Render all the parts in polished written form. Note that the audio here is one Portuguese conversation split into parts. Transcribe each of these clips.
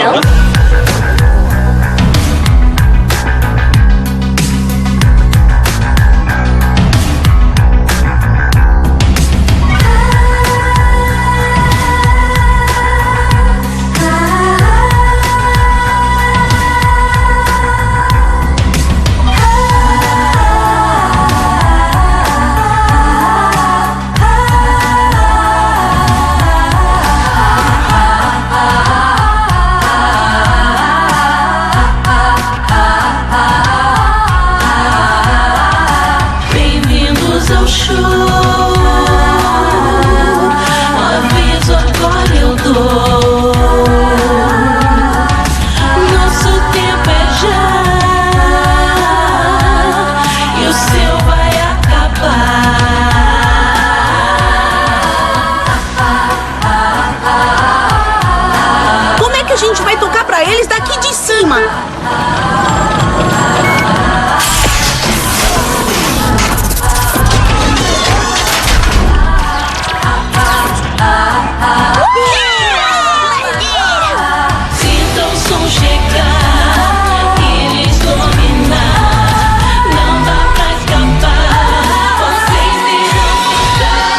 então? A gente vai tocar pra eles daqui de cima. Sintam o som chegar, eles dominar. Não dá pra escapar, vocês irão ficar.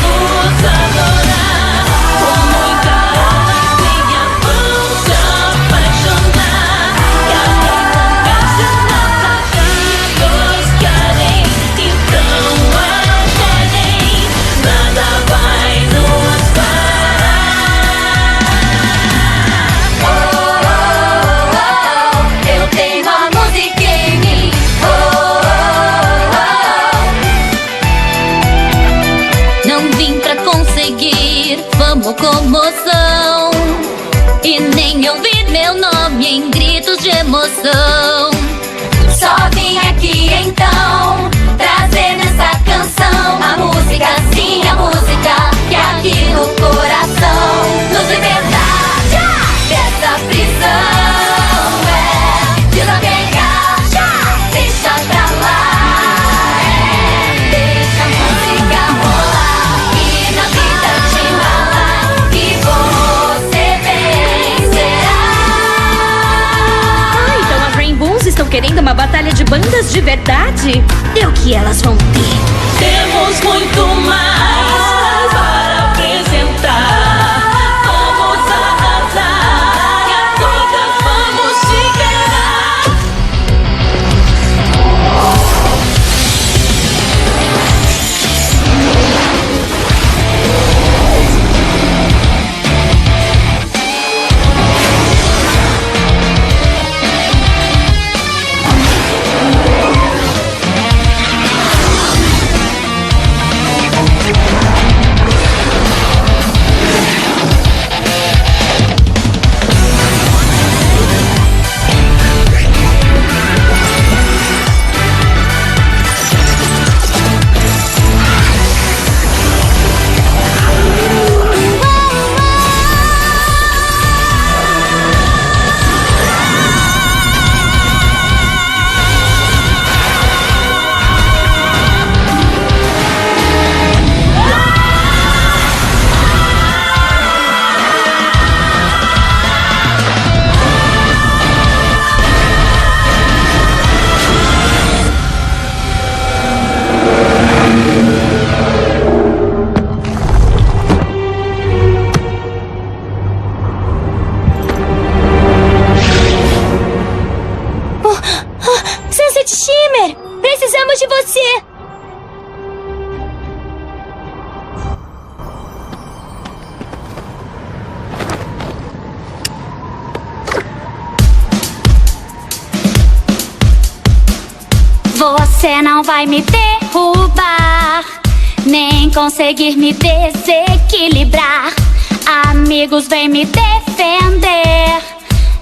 Vamos adorar com muita alegria. Vamos se apaixonar e a recompensa é nossa. Todos querem, então acordem. Nada vai nos parar. Eu tenho a música em mim. Não vim pra conseguir fama ou comoção, e nem ouvir meu nome em gritos de emoção. Só vim aqui então trazer nessa canção a música, sim, a música que é aqui no coração nos libertar dessa prisão. Desapegar, deixa pra lá, deixa a música rolar e na vida te embalar e você vencerá. Então as Rainbows estão querendo uma batalha de bandas de verdade? É o que elas vão ter. Temos muito mais para apresentar. Vamos arrasar e a todas vamos chegar. Sunset Shimmer, precisamos de você. Você não vai me derrubar, nem conseguir me desequilibrar. Amigos, vem me defender.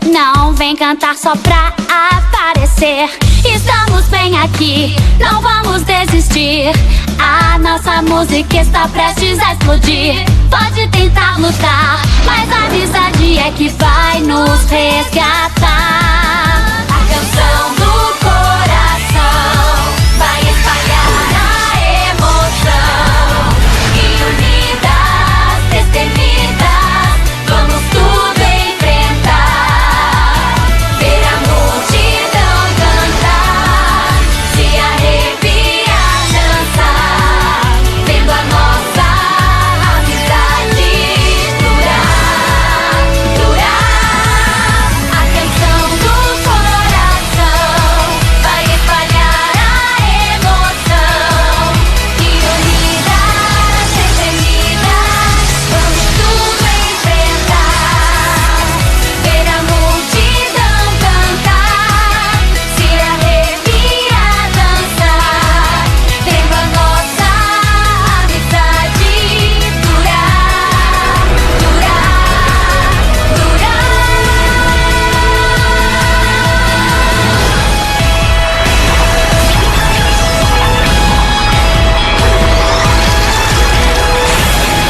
Não vem cantar só pra aparecer. Estamos bem aqui, não vamos desistir. A nossa música está prestes a explodir. Pode tentar lutar, mas a amizade é que vai nos resgatar.